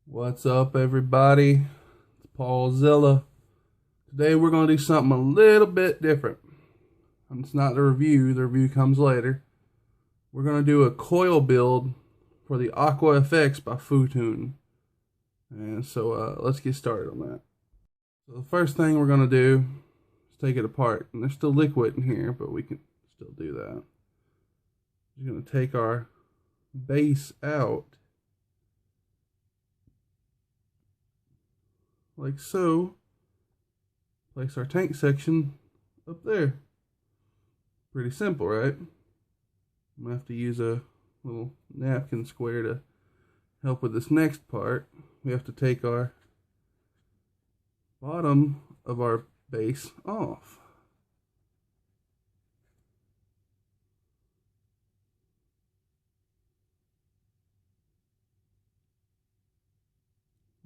What's up, everybody? It's Paulzilla. Today we're going to do something a little bit different. It's not the review comes later. We're going to do a coil build for the Aqua FX by Footoon. And so let's get started on that. So the first thing we're going to do is take it apart. And there's still liquid in here, but we can still do that. We're going to take our base out, like so. Place our tank section up there. Pretty simple, right? I'm gonna have to use a little napkin square to help with this next part. We have to take our bottom of our base off.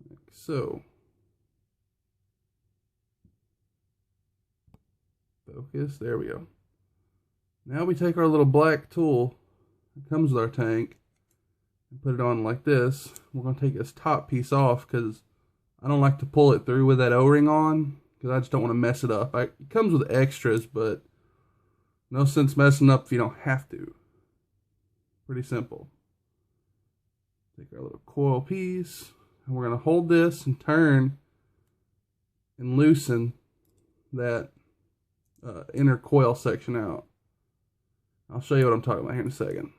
Like so. Focus, there we go. Now we take our little black tool that comes with our tank and put it on like this. We're going to take this top piece off because I don't like to pull it through with that O-ring on because I just don't want to mess it up. It comes with extras, but no sense messing up if you don't have to. Pretty simple. Take our little coil piece and we're going to hold this and turn and loosen that inner coil section out. I'll show you what I'm talking about here in a second.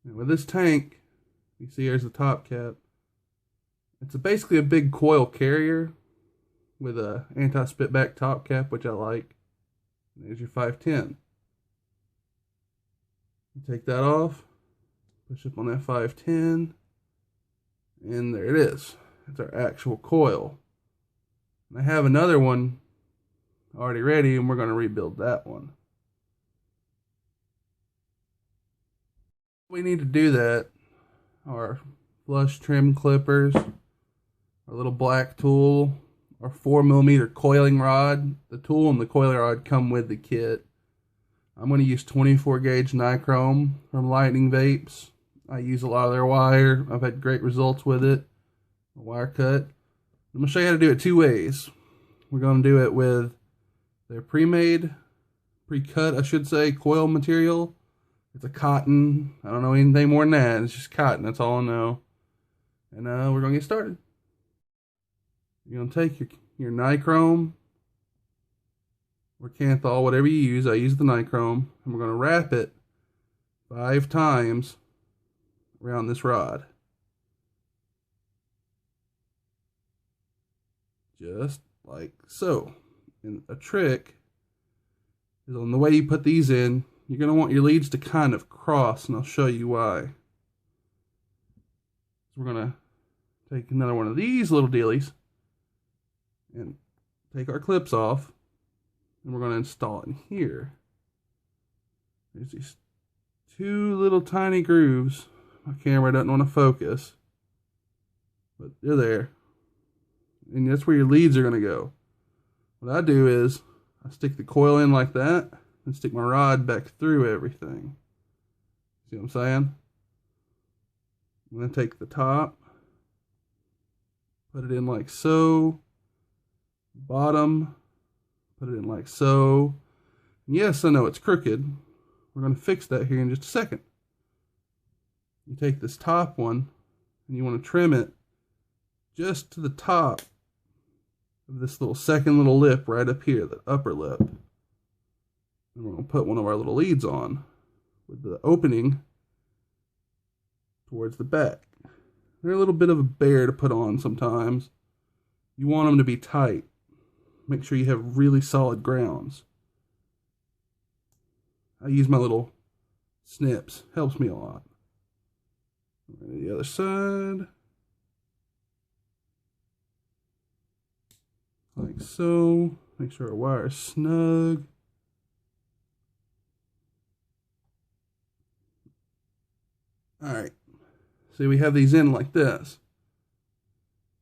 And with this tank, you see here's the top cap. It's basically a big coil carrier with a anti-spit back top cap, which I like. There's your 510. You take that off, push up on that 510, and there it is. It's our actual coil. And I have another one already ready, and we're going to rebuild that one. We need to do that. Our flush trim clippers, our little black tool, our 4mm coiling rod. The tool and the coiling rod come with the kit. I'm going to use 24 gauge nichrome from Lightning Vapes. I use a lot of their wire. I've had great results with it. A wire cut. I'm going to show you how to do it two ways. We're going to do it with their pre-cut, I should say, coil material. It's a cotton. I don't know anything more than that. It's just cotton. That's all I know. And we're going to get started. You're going to take your nichrome or Kanthal, whatever you use. I use the nichrome. And we're going to wrap it 5 times around this rod. Just like so. And a trick is on the way you put these in, you're going to want your leads to kind of cross, and I'll show you why. So we're going to take another one of these little dealies and take our clips off, and we're going to install it in here. There's these 2 little tiny grooves. My camera doesn't want to focus, but they're there. And that's where your leads are going to go. What I do is I stick the coil in like that and stick my rod back through everything. See what I'm saying? I'm going to take the top, put it in like so, bottom, put it in like so. And yes, I know it's crooked. We're going to fix that here in just a second. You take this top one and you want to trim it just to the top of this little second little lip right up here, the upper lip. And we're going to put one of our little leads on with the opening towards the back. They're a little bit of a bear to put on sometimes. You want them to be tight. Make sure you have really solid grounds. I use my little snips. Helps me a lot. The other side. Like so. Make sure our wire is snug. Alright. See, we have these in like this.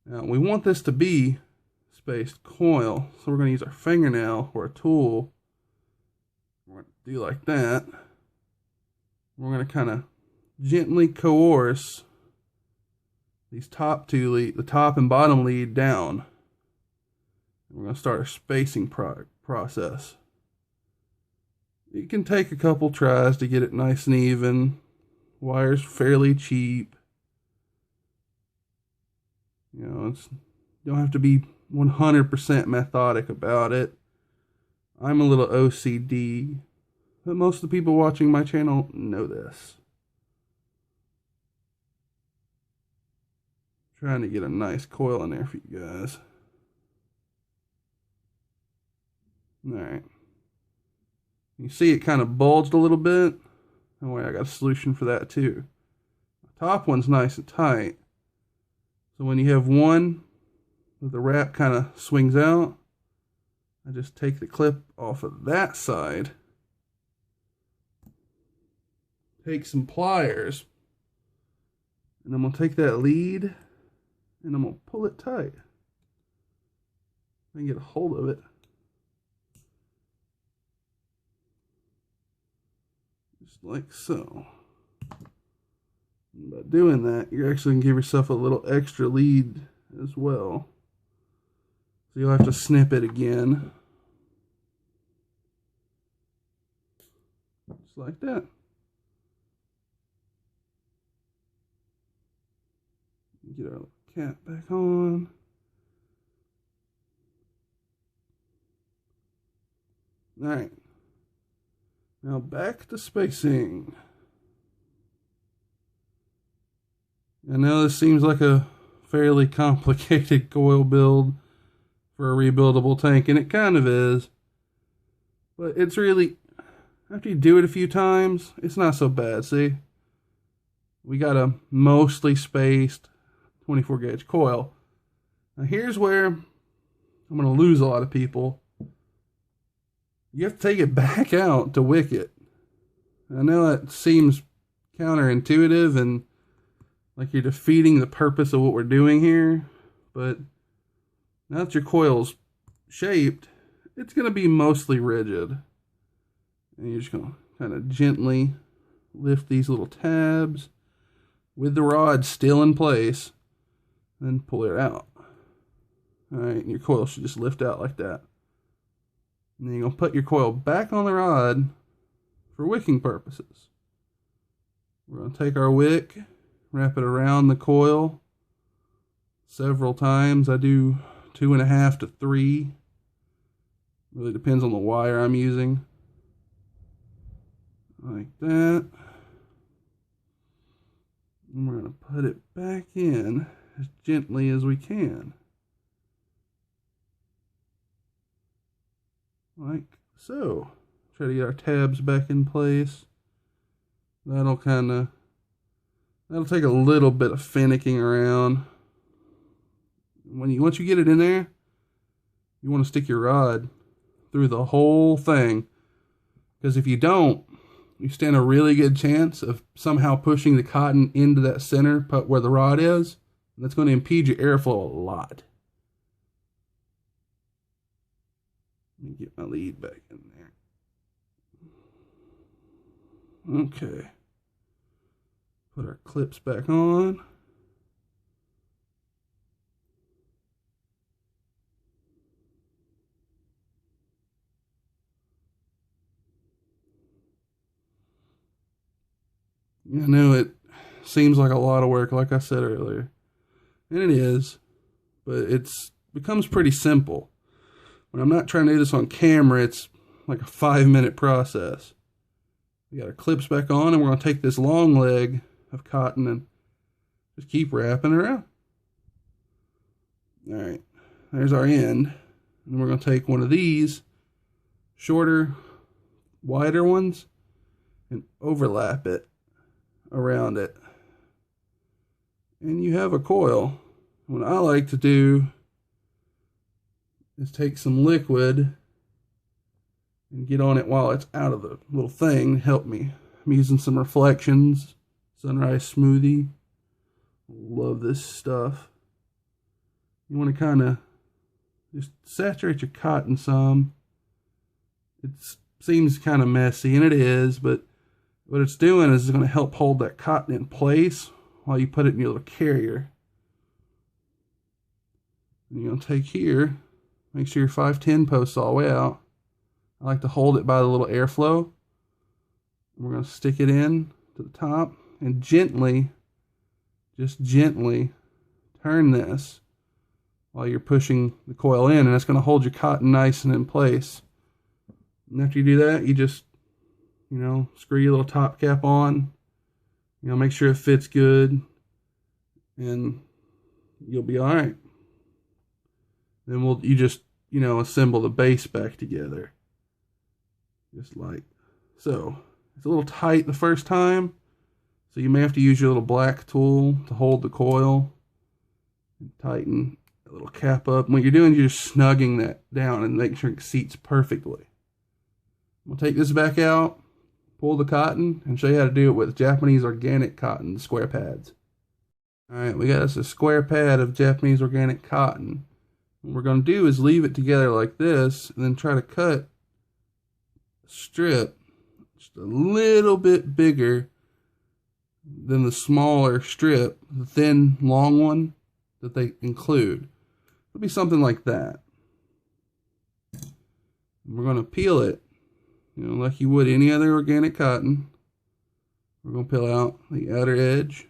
Now, we want this to be spaced coil, so we're going to use our fingernail or a tool. We're going to do like that. We're going to kind of gently coerce these top two lead, the top and bottom lead down. We're going to start a spacing process. It can take a couple tries to get it nice and even. Wire's fairly cheap. You know, you don't have to be 100% methodic about it. I'm a little OCD, but most of the people watching my channel know this. Trying to get a nice coil in there for you guys. Alright. You see it kind of bulged a little bit. Don't worry, I got a solution for that too. The top one's nice and tight. So when you have one where the wrap kind of swings out, I just take the clip off of that side. Take some pliers. And I'm going to take that lead and I'm going to pull it tight. And get a hold of it. Just like so. And by doing that, you're actually going to give yourself a little extra lead as well. So you'll have to snip it again. Just like that. Get our cap back on. Alright. Now back to spacing. I know this seems like a fairly complicated coil build for a rebuildable tank, and it kind of is. But it's really, after you do it a few times, it's not so bad. See? We got a mostly spaced 24 gauge coil. Now here's where I'm going to lose a lot of people. You have to take it back out to wick it. I know that seems counterintuitive and like you're defeating the purpose of what we're doing here, but now that your coil's shaped, it's going to be mostly rigid. And you're just going to kind of gently lift these little tabs with the rod still in place, then pull it out. Alright, and your coil should just lift out like that. And then you're going to put your coil back on the rod for wicking purposes. We're going to take our wick, wrap it around the coil several times. I do 2.5 to 3. Really depends on the wire I'm using. Like that. And we're going to put it back in as gently as we can. Like so. Try to get our tabs back in place. That'll take a little bit of finicking around. Once you get it in there, you want to stick your rod through the whole thing. Because if you don't, you stand a really good chance of somehow pushing the cotton into that center where the rod is. And that's going to impede your airflow a lot. Let me get my lead back in there. Okay. Put our clips back on. I know it seems like a lot of work, like I said earlier. And it is, but it becomes pretty simple. When I'm not trying to do this on camera, it's like a 5-minute process. We got our clips back on, and we're going to take this long leg of cotton and just keep wrapping around. Alright, there's our end. And we're going to take one of these shorter, wider ones and overlap it around it. And you have a coil. What I like to do is take some liquid and get on it while it's out of the little thing. Help me. I'm using some Reflections Sunrise Smoothie. Love this stuff. You want to kind of just saturate your cotton some. It seems kind of messy, and it is, but What it's doing is it's going to help hold that cotton in place while you put it in your little carrier. And you're going to take here, make sure your 510 posts all the way out. I like to hold it by the little airflow. We're going to stick it in to the top and gently, just gently turn this while you're pushing the coil in, and that's going to hold your cotton nice and in place. And after you do that, you just, screw your little top cap on, make sure it fits good, and you'll be all right. Then you just, assemble the base back together. Just like so. It's a little tight the first time, so you may have to use your little black tool to hold the coil and tighten the little cap up. And what you're doing, you're just snugging that down and making sure it seats perfectly. We'll take this back out, pull the cotton, and show you how to do it with Japanese organic cotton square pads. Alright, we got us a square pad of Japanese organic cotton. What we're going to do is leave it together like this, and then try to cut a strip just a little bit bigger than the smaller strip, the thin, long one that they include. It'll be something like that. And we're going to peel it, like you would any other organic cotton. We're going to peel out the outer edge.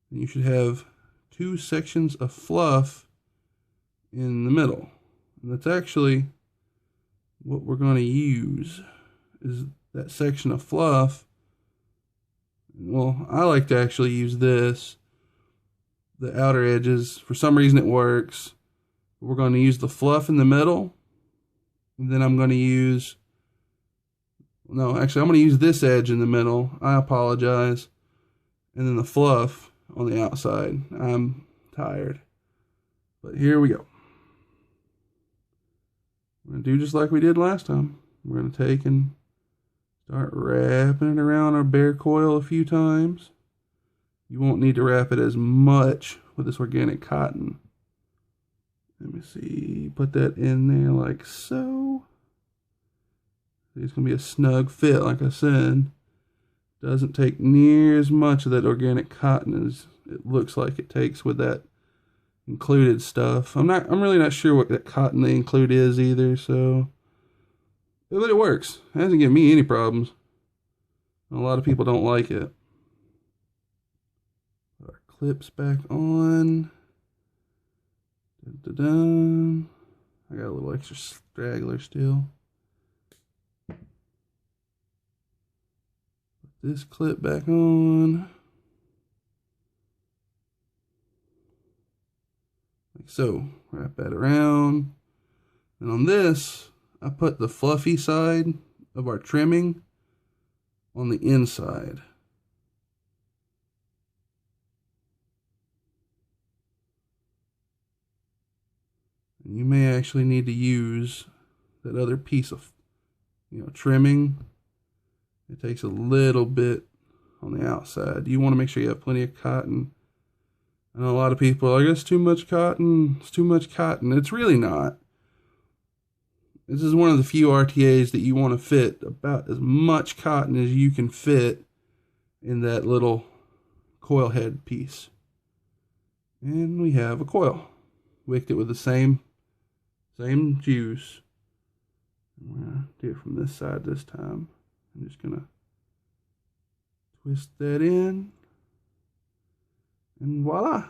And you should have 2 sections of fluff in the middle. And that's actually what we're going to use, is that section of fluff. Well, I like to actually use this, the outer edges. For some reason it works. We're going to use the fluff in the middle, and then I'm going to use, I'm going to use this edge in the middle. I apologize. And then the fluff on the outside. I'm tired. But here we go. We're going to do just like we did last time. We're going to take and start wrapping it around our bare coil a few times. You won't need to wrap it as much with this organic cotton. Let me see. Put that in there like so. It's going to be a snug fit, like I said. Doesn't take near as much of that organic cotton as it looks like it takes with that included stuff. I'm really not sure what that cotton they include is either, so, but it works. It hasn't given me any problems. A lot of people don't like it. Put our clips back on. Dun-dun-dun. I got a little extra straggler still. Put this clip back on. Like so. Wrap that around. And on this, I put the fluffy side of our trimming on the inside. And you may actually need to use that other piece of, trimming. It takes a little bit on the outside. You want to make sure you have plenty of cotton. I know a lot of people are like, it's too much cotton. It's too much cotton. It's really not. This is one of the few RTAs that you want to fit about as much cotton as you can fit in that little coil head piece. And we have a coil. Wicked it with the same juice. I'm going to do it from this side this time. I'm just going to twist that in. And voila.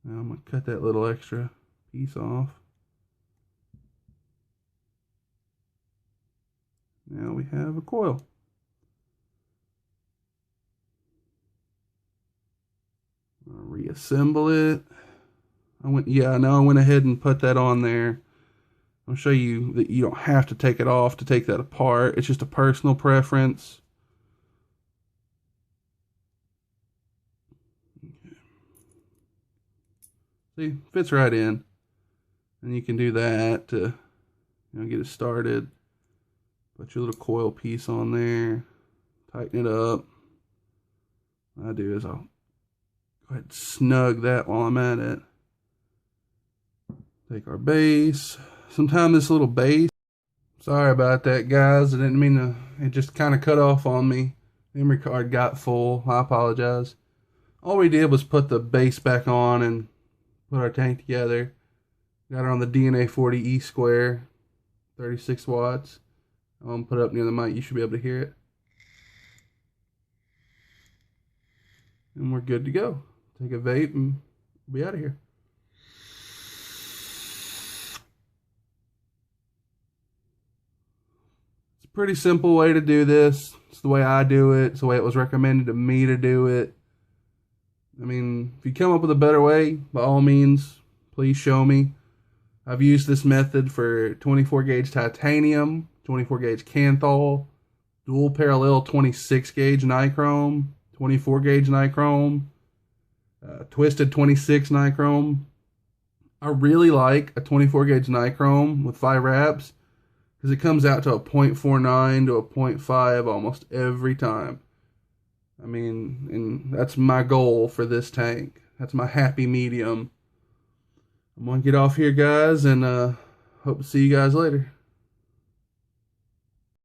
Now I'm going to cut that little extra piece off. Now we have a coil. I'll reassemble it. I went ahead and put that on there. I'll show you that you don't have to take it off to take that apart. It's just a personal preference. Okay. See, fits right in. And you can do that to get it started. Put your little coil piece on there. Tighten it up. What I do is I'll go ahead and snug that while I'm at it. Take our base. Sometimes this little base Sorry about that, guys. I didn't mean to. It just kind of cut off on me. Memory card got full. I apologize. All we did was put the base back on and put our tank together. Got it on the DNA 40E square, 36 watts. I'm going to put it up near the mic. You should be able to hear it. And we're good to go. Take a vape and we'll be out of here. It's a pretty simple way to do this. It's the way I do it. It's the way it was recommended to me to do it. I mean, if you come up with a better way, by all means, please show me. I've used this method for 24 gauge titanium, 24 gauge Canthol, dual parallel 26 gauge nichrome, 24 gauge nichrome, twisted 26 nichrome. I really like a 24 gauge nichrome with 5 wraps because it comes out to a 0.49 to a 0.5 almost every time. I mean, and that's my goal for this tank. That's my happy medium. I'm going to get off here, guys, and hope to see you guys later.